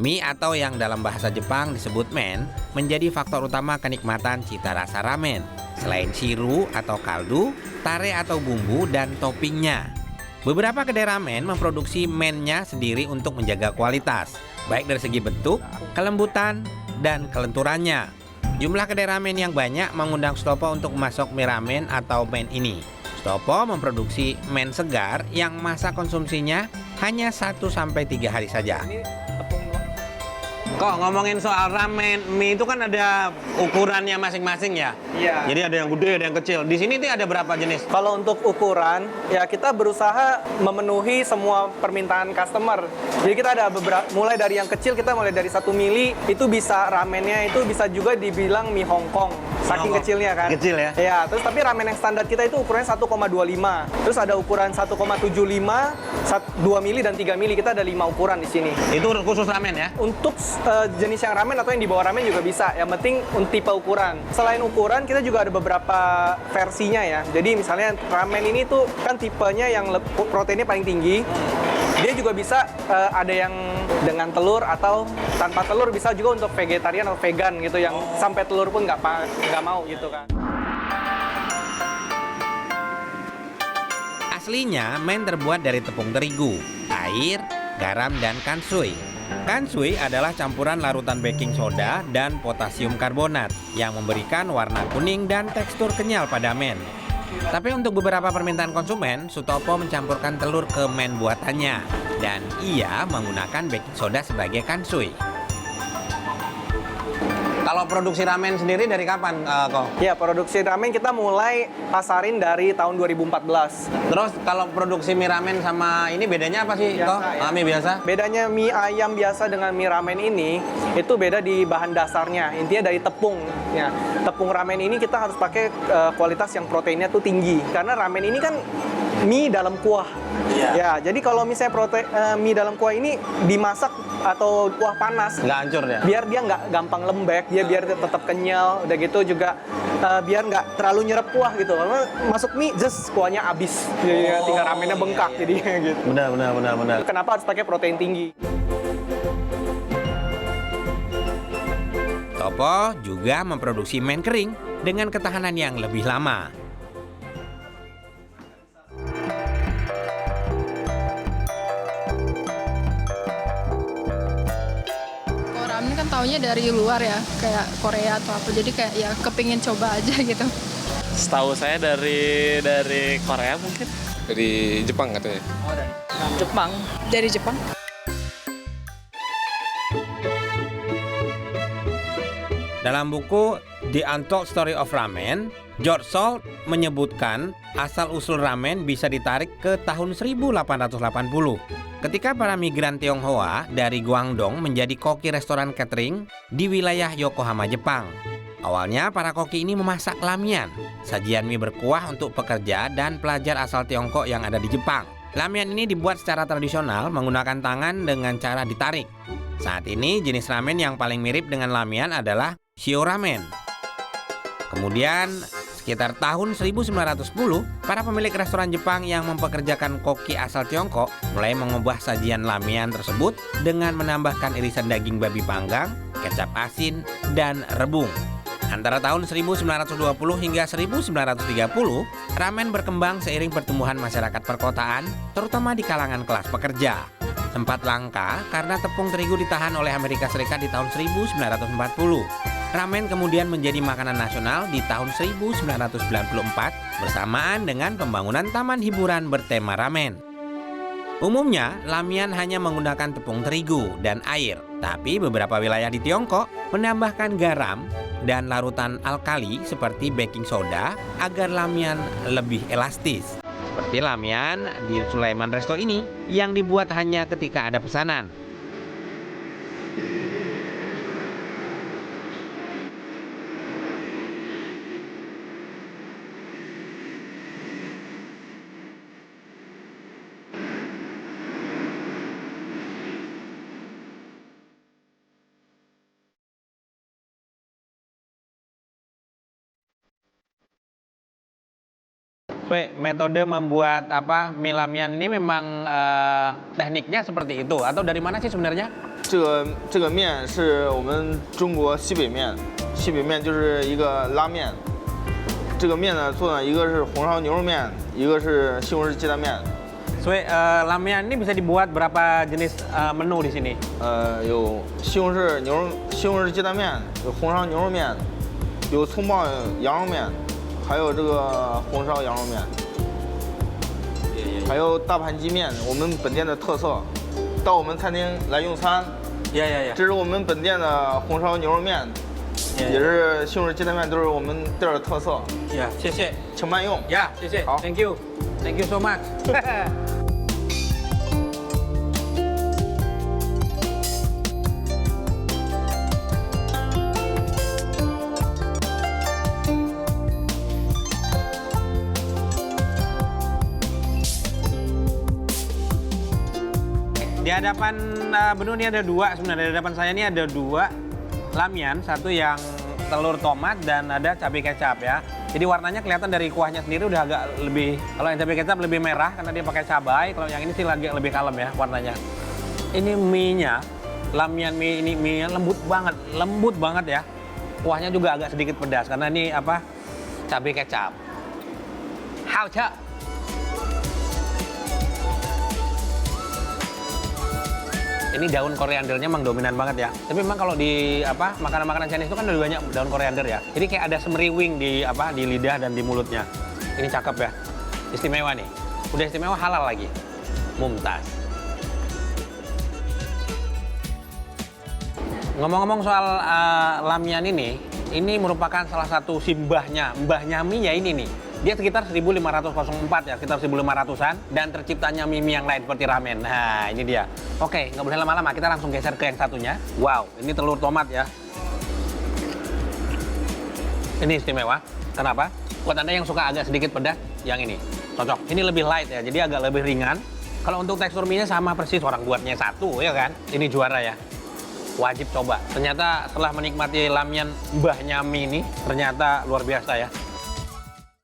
Mie atau yang dalam bahasa Jepang disebut men menjadi faktor utama kenikmatan cita rasa ramen. Selain shiru atau kaldu, tare atau bumbu, dan toppingnya. Beberapa kedai ramen memproduksi mennya sendiri untuk menjaga kualitas, baik dari segi bentuk, kelembutan, dan kelenturannya. Jumlah kedai ramen yang banyak mengundang Sutopo untuk memasok mie ramen atau men ini. Sutopo memproduksi men segar yang masa konsumsinya hanya 1-3 hari saja. Kok ngomongin soal ramen, mie itu kan ada ukurannya masing-masing ya? Iya. Jadi ada yang gede, ada yang kecil. Di sini tuh ada berapa jenis? Kalau untuk ukuran, ya kita berusaha memenuhi semua permintaan customer. Jadi kita ada beberapa, mulai dari yang kecil, kita mulai dari 1 mili, itu bisa ramennya itu bisa juga dibilang mie Hongkong. Saking Hongkong. kecilnya kan. Kecil ya? Ya, terus tapi ramen yang standar kita itu ukurannya 1,25. Terus ada ukuran 1,75, 2 mili dan 3 mili. Kita ada 5 ukuran di sini. Itu khusus ramen ya? Untuk jenis yang ramen atau yang di bawah ramen juga bisa. Yang penting tipe ukuran. Selain ukuran, kita juga ada beberapa versinya ya. Jadi misalnya ramen ini tuh kan tipenya yang proteinnya paling tinggi. Dia juga bisa ada yang dengan telur atau tanpa telur, bisa juga untuk vegetarian atau vegan gitu yang sampai telur pun nggak mau gitu kan. Aslinya, men terbuat dari tepung terigu, air, garam, dan kansui. Kansui adalah campuran larutan baking soda dan potasium karbonat yang memberikan warna kuning dan tekstur kenyal pada men. Tapi untuk beberapa permintaan konsumen, Sutopo mencampurkan telur ke men buatannya. Dan ia menggunakan baking soda sebagai kansui. Kalau produksi ramen sendiri dari kapan, Kok? Ya, produksi ramen kita mulai pasarin dari tahun 2014. Terus kalau produksi mie ramen sama ini bedanya apa sih, Biasa, Kok? ya. Mie biasa? Bedanya mie ayam biasa dengan mie ramen ini, itu beda di bahan dasarnya. Intinya dari tepung. Ya, tepung ramen ini kita harus pakai kualitas yang proteinnya tuh tinggi. Karena ramen ini kan mie dalam kuah. Iya. Ya, jadi kalau misalnya mie dalam kuah ini dimasak atau kuah panas, Nggak hancur ya? biar dia nggak gampang lembek, biar dia tetap kenyal. Udah gitu juga biar nggak terlalu nyerap kuah gitu. Karena masuk mie, just kuahnya habis. Jadi tinggal ramennya bengkak jadinya gitu. Benar. Kenapa harus pakai protein tinggi? Sutopo juga memproduksi men kering dengan ketahanan yang lebih lama. Kalau ramen kan taunya dari luar ya, kayak Korea atau apa. Jadi kayak ya kepingin coba aja gitu. Setahu saya dari Korea mungkin. Dari Jepang katanya. Jepang. Dari Jepang. Dalam buku The Untold Story of Ramen, George Salt menyebutkan asal-usul ramen bisa ditarik ke tahun 1880. Ketika para migran Tionghoa dari Guangdong menjadi koki restoran catering di wilayah Yokohama, Jepang. Awalnya para koki ini memasak lamian, sajian mie berkuah untuk pekerja dan pelajar asal Tiongkok yang ada di Jepang. Lamian ini dibuat secara tradisional menggunakan tangan dengan cara ditarik. Saat ini jenis ramen yang paling mirip dengan lamian adalah shio ramen. Kemudian sekitar tahun 1910, para pemilik restoran Jepang yang mempekerjakan koki asal Tiongkok mulai mengubah sajian lamian tersebut dengan menambahkan irisan daging babi panggang, kecap asin, dan rebung. Antara tahun 1920 hingga 1930, ramen berkembang seiring pertumbuhan masyarakat perkotaan, terutama di kalangan kelas pekerja. Sempat langka karena tepung terigu ditahan oleh Amerika Serikat di tahun 1940. Ramen kemudian menjadi makanan nasional di tahun 1994 bersamaan dengan pembangunan taman hiburan bertema ramen. Umumnya, lamian hanya menggunakan tepung terigu dan air, tapi beberapa wilayah di Tiongkok menambahkan garam dan larutan alkali seperti baking soda agar lamian lebih elastis. Seperti lamian di Sulaiman Resto ini yang dibuat hanya ketika ada pesanan. Weh, metode membuat apa mie lamyan ini memang tekniknya seperti itu atau dari mana sih sebenarnya? 这个面是我们中国西北面，西北面就是一个拉面。这个面呢做呢，一个是红烧牛肉面，一个是西红柿鸡蛋面。 So, lamyan ini bisa dibuat berapa jenis menu di sini? 有西红柿鸡蛋面，有红烧牛肉面，有葱爆羊肉面，还有这个红烧羊肉面，还有大盘鸡面，我们本店的特色。到我们餐厅来用餐， Ya ya ya. 这是我们本店的红烧牛肉面，也是西红柿鸡蛋面，都是我们店的特色， Ya, 谢谢。请慢用。 Ya, 谢谢。好 Thank you. Thank you so much. Di hadapan menu ini ada dua sebenarnya. Di hadapan saya ini ada dua lamyan, satu yang telur tomat dan ada cabai kecap ya. Jadi warnanya kelihatan dari kuahnya sendiri udah agak lebih, kalau yang cabai kecap lebih merah karena dia pakai cabai, kalau yang ini sih lebih kalem ya warnanya. Ini mie-nya, lamyan mie ini mie-nya lembut banget ya. Kuahnya juga agak sedikit pedas karena ini apa? Cabai kecap. Hao cha. Ini daun koriandernya memang dominan banget ya. Tapi memang kalau di apa makanan-makanan Chinese itu kan lebih banyak daun koriander ya. Jadi kayak ada semeriwing di apa di lidah dan di mulutnya. Ini cakep ya. Istimewa nih. Udah istimewa halal lagi. Mumtaz. Ngomong-ngomong soal lamyan ini merupakan salah satu simbahnya, mbahnya mie ya ini nih. Dia sekitar 1504 ya, sekitar 1500-an. Dan terciptanya mie-mie yang lain seperti ramen. Nah, ini dia. Oke, nggak boleh lama-lama. Kita langsung geser ke yang satunya. Wow, ini telur tomat ya. Ini istimewa. Kenapa? Buat Anda yang suka agak sedikit pedas, yang ini. Cocok. Ini lebih light ya, jadi agak lebih ringan. Kalau untuk tekstur mie-nya sama persis orang buatnya satu, ya kan? Ini juara ya. Wajib coba. Ternyata setelah menikmati lamyan mbahnya mie ini, ternyata luar biasa ya.